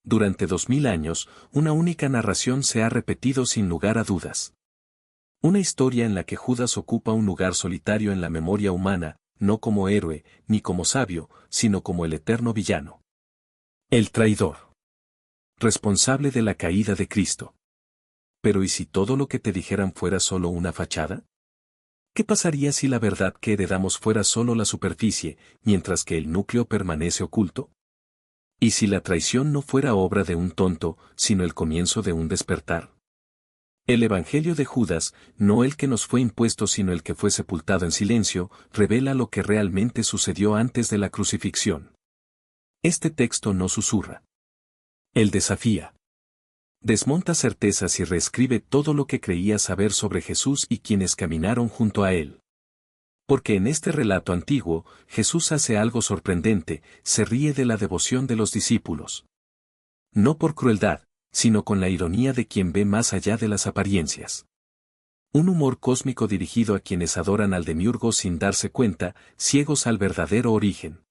Durante 2000 años, una única narración se ha repetido sin lugar a dudas. Una historia en la que Judas ocupa un lugar solitario en la memoria humana, no como héroe, ni como sabio, sino como el eterno villano. El traidor. Responsable de la caída de Cristo. Pero ¿y si todo lo que te dijeran fuera solo una fachada? ¿Qué pasaría si la verdad que heredamos fuera solo la superficie, mientras que el núcleo permanece oculto? ¿Y si la traición no fuera obra de un tonto, sino el comienzo de un despertar? El Evangelio de Judas, no el que nos fue impuesto sino el que fue sepultado en silencio, revela lo que realmente sucedió antes de la crucifixión. Este texto no susurra. Él desafía. Desmonta certezas y reescribe todo lo que creía saber sobre Jesús y quienes caminaron junto a él. Porque en este relato antiguo, Jesús hace algo sorprendente, se ríe de la devoción de los discípulos. No por crueldad, sino con la ironía de quien ve más allá de las apariencias. Un humor cósmico dirigido a quienes adoran al demiurgo sin darse cuenta, ciegos al verdadero origen.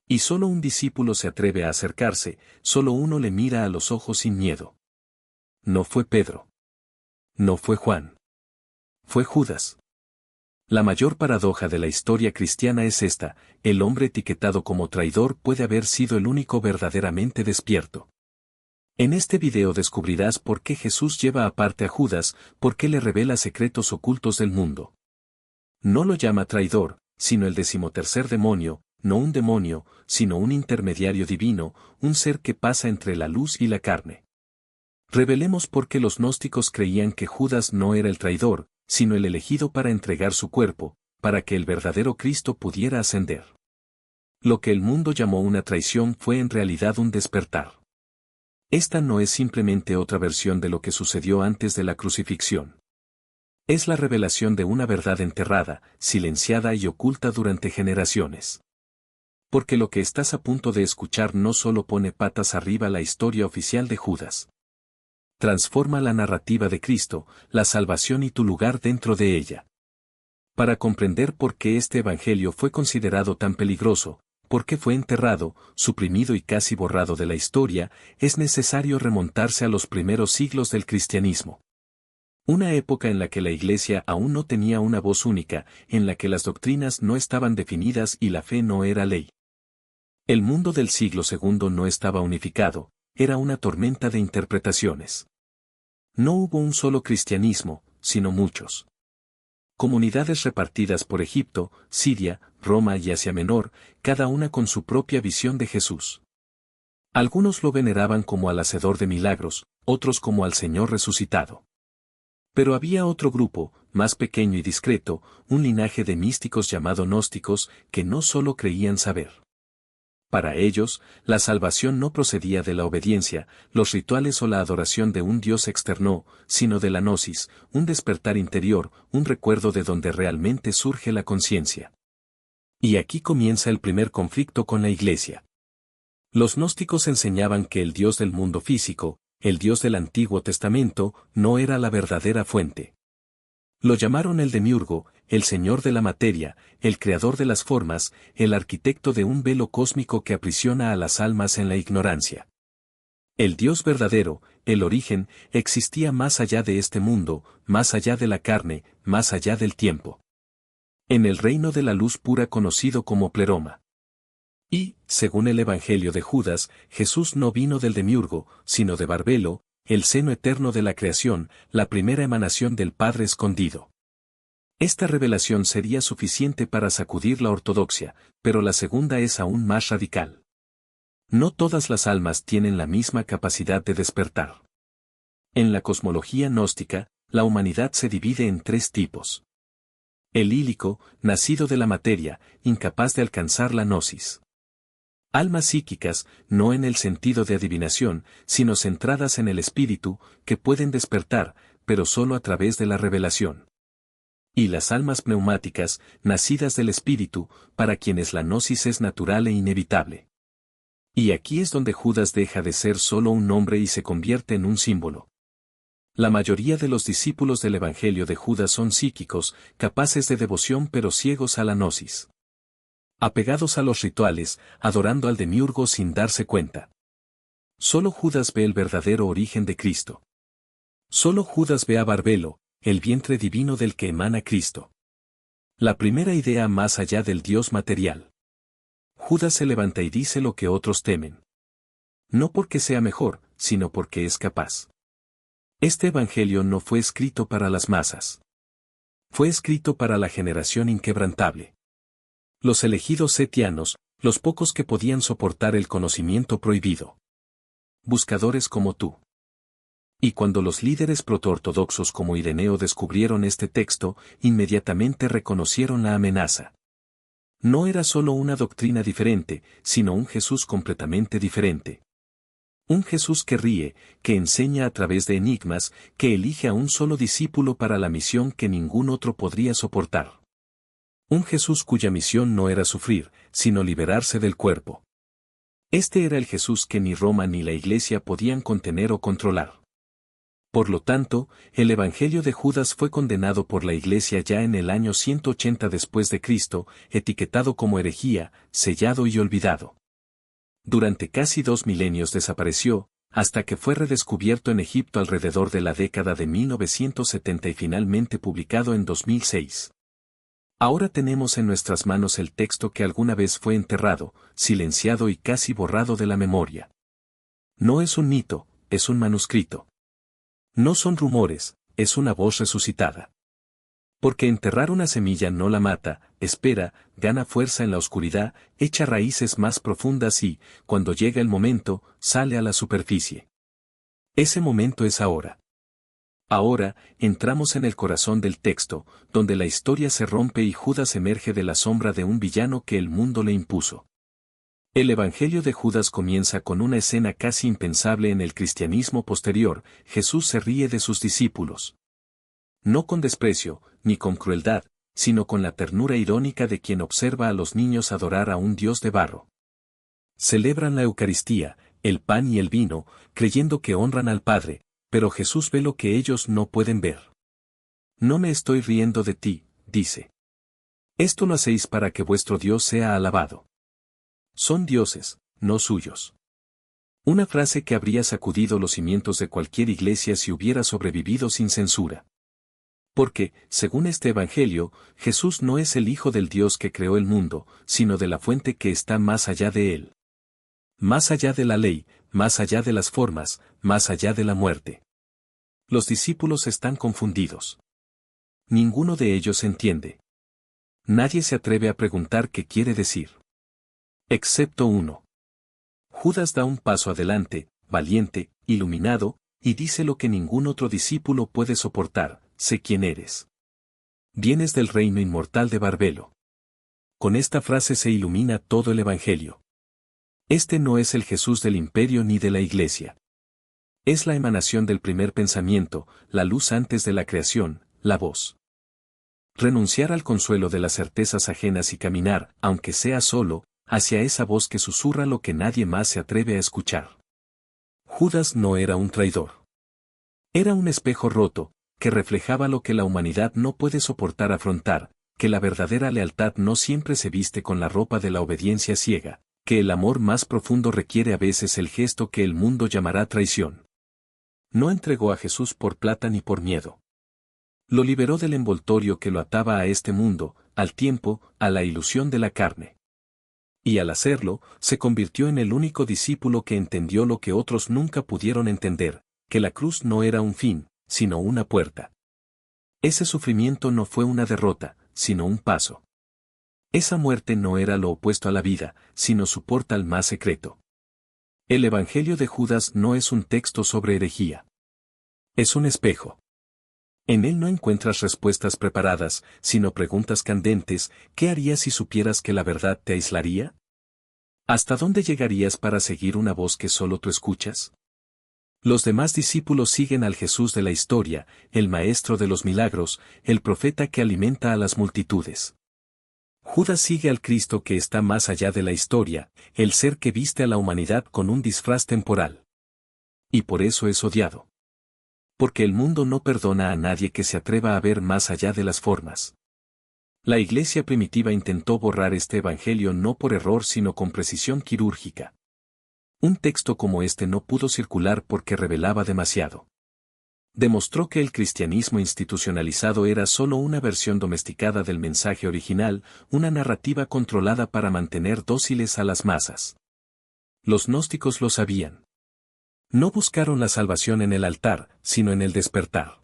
Y solo un discípulo se atreve a acercarse, solo uno le mira a los ojos sin miedo. No fue Pedro. No fue Juan. Fue Judas. La mayor paradoja de la historia cristiana es esta: el hombre etiquetado como traidor puede haber sido el único verdaderamente despierto. En este video descubrirás por qué Jesús lleva aparte a Judas, por qué le revela secretos ocultos del mundo. No lo llama traidor, sino el 13º demonio, no un demonio, sino un intermediario divino, un ser que pasa entre la luz y la carne. Revelemos por qué los gnósticos creían que Judas no era el traidor, sino el elegido para entregar su cuerpo, para que el verdadero Cristo pudiera ascender. Lo que el mundo llamó una traición fue en realidad un despertar. Esta no es simplemente otra versión de lo que sucedió antes de la crucifixión. Es la revelación de una verdad enterrada, silenciada y oculta durante generaciones. Porque lo que estás a punto de escuchar no solo pone patas arriba la historia oficial de Judas. Transforma la narrativa de Cristo, la salvación y tu lugar dentro de ella. Para comprender por qué este evangelio fue considerado tan peligroso, por qué fue enterrado, suprimido y casi borrado de la historia, es necesario remontarse a los primeros siglos del cristianismo. Una época en la que la Iglesia aún no tenía una voz única, en la que las doctrinas no estaban definidas y la fe no era ley. El mundo del siglo II no estaba unificado, era una tormenta de interpretaciones. No hubo un solo cristianismo, sino muchos. Comunidades repartidas por Egipto, Siria, Roma y Asia Menor, cada una con su propia visión de Jesús. Algunos lo veneraban como al hacedor de milagros, otros como al Señor resucitado. Pero había otro grupo, más pequeño y discreto, un linaje de místicos llamado gnósticos, que no solo creían saber. Para ellos, la salvación no procedía de la obediencia, los rituales o la adoración de un Dios externo, sino de la gnosis, un despertar interior, un recuerdo de donde realmente surge la conciencia. Y aquí comienza el primer conflicto con la Iglesia. Los gnósticos enseñaban que el Dios del mundo físico, el Dios del Antiguo Testamento, no era la verdadera fuente. Lo llamaron el demiurgo, el señor de la materia, el creador de las formas, el arquitecto de un velo cósmico que aprisiona a las almas en la ignorancia. El Dios verdadero, el origen, existía más allá de este mundo, más allá de la carne, más allá del tiempo. En el reino de la luz pura conocido como pleroma. Y, según el Evangelio de Judas, Jesús no vino del demiurgo, sino de Barbelo, el seno eterno de la creación, la primera emanación del Padre escondido. Esta revelación sería suficiente para sacudir la ortodoxia, pero la segunda es aún más radical. No todas las almas tienen la misma capacidad de despertar. En la cosmología gnóstica, la humanidad se divide en 3 tipos. El lílico, nacido de la materia, incapaz de alcanzar la gnosis. Almas psíquicas, no en el sentido de adivinación, sino centradas en el espíritu, que pueden despertar, pero solo a través de la revelación. Y las almas pneumáticas, nacidas del espíritu, para quienes la gnosis es natural e inevitable. Y aquí es donde Judas deja de ser solo un nombre y se convierte en un símbolo. La mayoría de los discípulos del Evangelio de Judas son psíquicos, capaces de devoción pero ciegos a la gnosis. Apegados a los rituales, adorando al demiurgo sin darse cuenta. Solo Judas ve el verdadero origen de Cristo. Solo Judas ve a Barbelo, el vientre divino del que emana Cristo. La primera idea más allá del Dios material. Judas se levanta y dice lo que otros temen. No porque sea mejor, sino porque es capaz. Este evangelio no fue escrito para las masas. Fue escrito para la generación inquebrantable. Los elegidos setianos, los pocos que podían soportar el conocimiento prohibido. Buscadores como tú. Y cuando los líderes protoortodoxos como Ireneo descubrieron este texto, inmediatamente reconocieron la amenaza. No era solo una doctrina diferente, sino un Jesús completamente diferente. Un Jesús que ríe, que enseña a través de enigmas, que elige a un solo discípulo para la misión que ningún otro podría soportar. Un Jesús cuya misión no era sufrir, sino liberarse del cuerpo. Este era el Jesús que ni Roma ni la Iglesia podían contener o controlar. Por lo tanto, el Evangelio de Judas fue condenado por la Iglesia ya en el año 180 después de Cristo, etiquetado como herejía, sellado y olvidado. Durante casi 2 milenios desapareció, hasta que fue redescubierto en Egipto alrededor de la década de 1970 y finalmente publicado en 2006. Ahora tenemos en nuestras manos el texto que alguna vez fue enterrado, silenciado y casi borrado de la memoria. No es un mito, es un manuscrito. No son rumores, es una voz resucitada. Porque enterrar una semilla no la mata, espera, gana fuerza en la oscuridad, echa raíces más profundas y, cuando llega el momento, sale a la superficie. Ese momento es ahora. Ahora, entramos en el corazón del texto, donde la historia se rompe y Judas emerge de la sombra de un villano que el mundo le impuso. El Evangelio de Judas comienza con una escena casi impensable en el cristianismo posterior. Jesús se ríe de sus discípulos. No con desprecio, ni con crueldad, sino con la ternura irónica de quien observa a los niños adorar a un Dios de barro. Celebran la Eucaristía, el pan y el vino, creyendo que honran al Padre, pero Jesús ve lo que ellos no pueden ver. No me estoy riendo de ti, dice. Esto lo hacéis para que vuestro Dios sea alabado. Son dioses, no suyos. Una frase que habría sacudido los cimientos de cualquier iglesia si hubiera sobrevivido sin censura. Porque, según este Evangelio, Jesús no es el Hijo del Dios que creó el mundo, sino de la fuente que está más allá de él. Más allá de la ley, más allá de las formas, más allá de la muerte. Los discípulos están confundidos. Ninguno de ellos entiende. Nadie se atreve a preguntar qué quiere decir. Excepto uno. Judas da un paso adelante, valiente, iluminado, y dice lo que ningún otro discípulo puede soportar: sé quién eres. Vienes del reino inmortal de Barbelo. Con esta frase se ilumina todo el Evangelio. Este no es el Jesús del imperio ni de la iglesia. Es la emanación del primer pensamiento, la luz antes de la creación, la voz. Renunciar al consuelo de las certezas ajenas y caminar, aunque sea solo, hacia esa voz que susurra lo que nadie más se atreve a escuchar. Judas no era un traidor. Era un espejo roto, que reflejaba lo que la humanidad no puede soportar afrontar, que la verdadera lealtad no siempre se viste con la ropa de la obediencia ciega, que el amor más profundo requiere a veces el gesto que el mundo llamará traición. No entregó a Jesús por plata ni por miedo. Lo liberó del envoltorio que lo ataba a este mundo, al tiempo, a la ilusión de la carne. Y al hacerlo, se convirtió en el único discípulo que entendió lo que otros nunca pudieron entender, que la cruz no era un fin, sino una puerta. Ese sufrimiento no fue una derrota, sino un paso. Esa muerte no era lo opuesto a la vida, sino su portal más secreto. El Evangelio de Judas no es un texto sobre herejía. Es un espejo. En él no encuentras respuestas preparadas, sino preguntas candentes. ¿Qué harías si supieras que la verdad te aislaría? ¿Hasta dónde llegarías para seguir una voz que solo tú escuchas? Los demás discípulos siguen al Jesús de la historia, el maestro de los milagros, el profeta que alimenta a las multitudes. Judas sigue al Cristo que está más allá de la historia, el ser que viste a la humanidad con un disfraz temporal. Y por eso es odiado. Porque el mundo no perdona a nadie que se atreva a ver más allá de las formas. La iglesia primitiva intentó borrar este evangelio no por error sino con precisión quirúrgica. Un texto como este no pudo circular porque revelaba demasiado. Demostró que el cristianismo institucionalizado era solo una versión domesticada del mensaje original, una narrativa controlada para mantener dóciles a las masas. Los gnósticos lo sabían. No buscaron la salvación en el altar, sino en el despertar.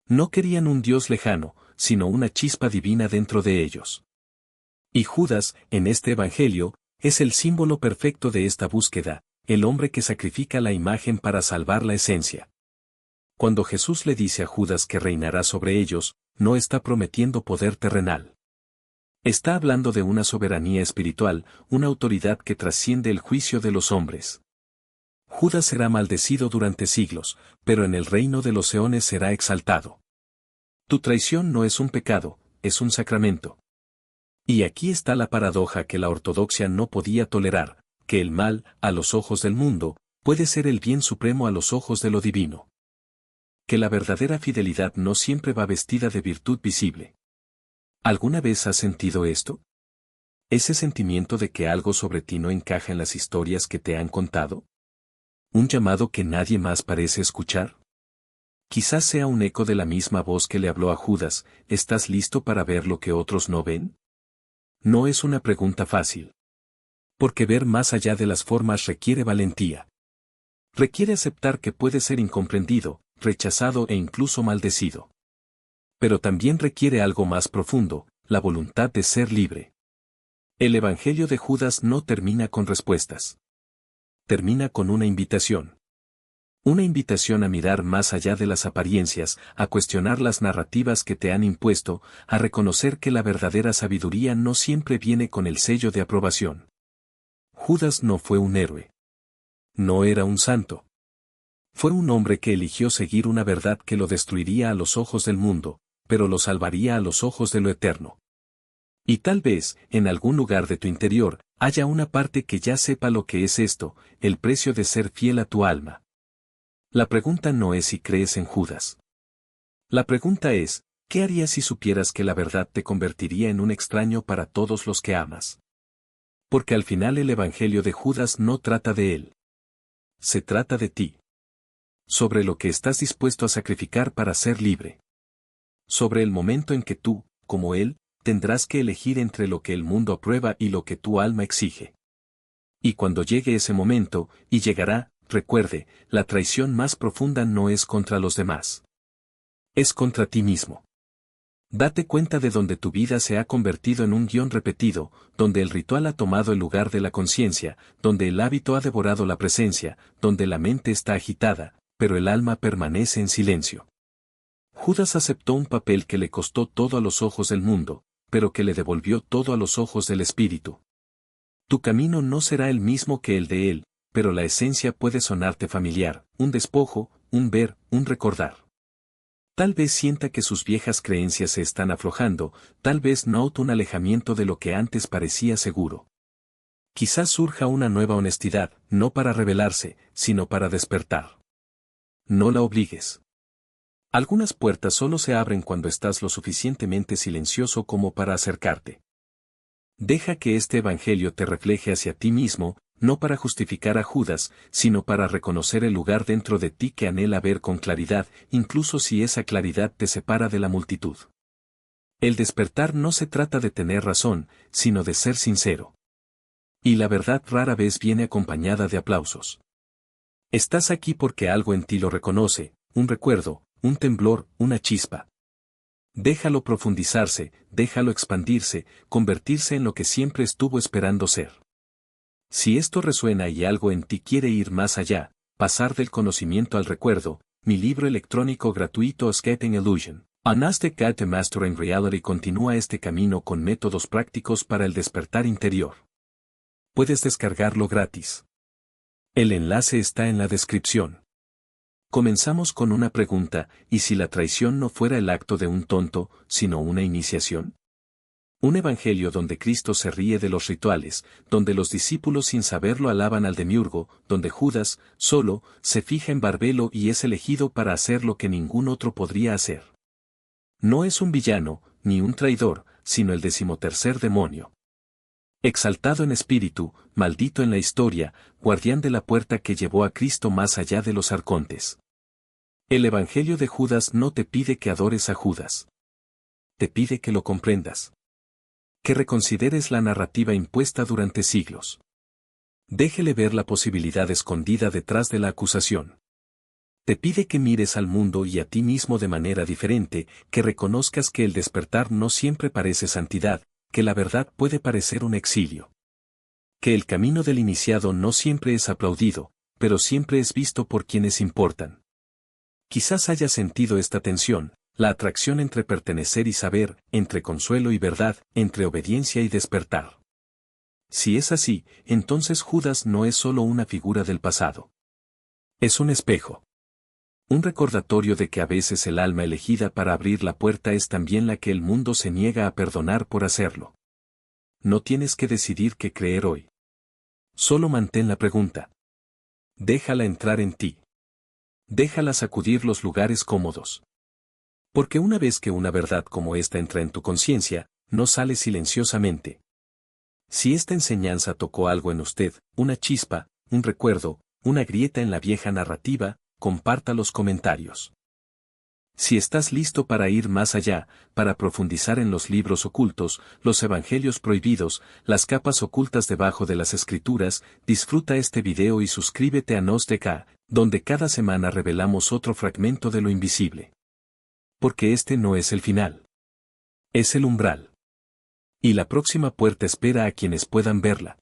No querían un Dios lejano, sino una chispa divina dentro de ellos. Y Judas, en este evangelio, es el símbolo perfecto de esta búsqueda, el hombre que sacrifica la imagen para salvar la esencia. Cuando Jesús le dice a Judas que reinará sobre ellos, no está prometiendo poder terrenal. Está hablando de una soberanía espiritual, una autoridad que trasciende el juicio de los hombres. Judas será maldecido durante siglos, pero en el reino de los eones será exaltado. Tu traición no es un pecado, es un sacramento. Y aquí está la paradoja que la ortodoxia no podía tolerar, que el mal, a los ojos del mundo, puede ser el bien supremo a los ojos de lo divino. Que la verdadera fidelidad no siempre va vestida de virtud visible. ¿Alguna vez has sentido esto? ¿Ese sentimiento de que algo sobre ti no encaja en las historias que te han contado? ¿Un llamado que nadie más parece escuchar? Quizás sea un eco de la misma voz que le habló a Judas: ¿estás listo para ver lo que otros no ven? No es una pregunta fácil. Porque ver más allá de las formas requiere valentía. Requiere aceptar que puede ser incomprendido, rechazado e incluso maldecido. Pero también requiere algo más profundo, la voluntad de ser libre. El Evangelio de Judas no termina con respuestas. Termina con una invitación. Una invitación a mirar más allá de las apariencias, a cuestionar las narrativas que te han impuesto, a reconocer que la verdadera sabiduría no siempre viene con el sello de aprobación. Judas no fue un héroe. No era un santo. Fue un hombre que eligió seguir una verdad que lo destruiría a los ojos del mundo, pero lo salvaría a los ojos de lo eterno. Y tal vez, en algún lugar de tu interior, haya una parte que ya sepa lo que es esto, el precio de ser fiel a tu alma. La pregunta no es si crees en Judas. La pregunta es, ¿qué harías si supieras que la verdad te convertiría en un extraño para todos los que amas? Porque al final el Evangelio de Judas no trata de él. Se trata de ti. Sobre lo que estás dispuesto a sacrificar para ser libre. Sobre el momento en que tú, como él, tendrás que elegir entre lo que el mundo aprueba y lo que tu alma exige. Y cuando llegue ese momento, y llegará, recuerde, la traición más profunda no es contra los demás. Es contra ti mismo. Date cuenta de donde tu vida se ha convertido en un guión repetido, donde el ritual ha tomado el lugar de la conciencia, donde el hábito ha devorado la presencia, donde la mente está agitada, pero el alma permanece en silencio. Judas aceptó un papel que le costó todo a los ojos del mundo, pero que le devolvió todo a los ojos del espíritu. Tu camino no será el mismo que el de él, pero la esencia puede sonarte familiar, un despojo, un ver, un recordar. Tal vez sienta que sus viejas creencias se están aflojando, tal vez note un alejamiento de lo que antes parecía seguro. Quizás surja una nueva honestidad, no para rebelarse, sino para despertar. No la obligues. Algunas puertas solo se abren cuando estás lo suficientemente silencioso como para acercarte. Deja que este evangelio te refleje hacia ti mismo, no para justificar a Judas, sino para reconocer el lugar dentro de ti que anhela ver con claridad, incluso si esa claridad te separa de la multitud. El despertar no se trata de tener razón, sino de ser sincero. Y la verdad rara vez viene acompañada de aplausos. Estás aquí porque algo en ti lo reconoce, un recuerdo, un temblor, una chispa. Déjalo profundizarse, déjalo expandirse, convertirse en lo que siempre estuvo esperando ser. Si esto resuena y algo en ti quiere ir más allá, pasar del conocimiento al recuerdo, mi libro electrónico gratuito Escaping Illusion, An Aztec Guide to Mastering Reality continúa este camino con métodos prácticos para el despertar interior. Puedes descargarlo gratis. El enlace está en la descripción. Comenzamos con una pregunta: ¿y si la traición no fuera el acto de un tonto, sino una iniciación? Un evangelio donde Cristo se ríe de los rituales, donde los discípulos sin saberlo alaban al demiurgo, donde Judas, solo, se fija en Barbelo y es elegido para hacer lo que ningún otro podría hacer. No es un villano, ni un traidor, sino el 13º demonio. Exaltado en espíritu, maldito en la historia, guardián de la puerta que llevó a Cristo más allá de los arcontes. El Evangelio de Judas no te pide que adores a Judas. Te pide que lo comprendas. Que reconsideres la narrativa impuesta durante siglos. Déjele ver la posibilidad escondida detrás de la acusación. Te pide que mires al mundo y a ti mismo de manera diferente, que reconozcas que el despertar no siempre parece santidad, que la verdad puede parecer un exilio. Que el camino del iniciado no siempre es aplaudido, pero siempre es visto por quienes importan. Quizás hayas sentido esta tensión, la atracción entre pertenecer y saber, entre consuelo y verdad, entre obediencia y despertar. Si es así, entonces Judas no es solo una figura del pasado. Es un espejo. Un recordatorio de que a veces el alma elegida para abrir la puerta es también la que el mundo se niega a perdonar por hacerlo. No tienes que decidir qué creer hoy. Solo mantén la pregunta. Déjala entrar en ti. Déjala sacudir los lugares cómodos. Porque una vez que una verdad como esta entra en tu conciencia, no sale silenciosamente. Si esta enseñanza tocó algo en usted, una chispa, un recuerdo, una grieta en la vieja narrativa, comparta los comentarios. Si estás listo para ir más allá, para profundizar en los libros ocultos, los evangelios prohibidos, las capas ocultas debajo de las escrituras, disfruta este video y suscríbete a Nos de K, donde cada semana revelamos otro fragmento de lo invisible. Porque este no es el final. Es el umbral. Y la próxima puerta espera a quienes puedan verla.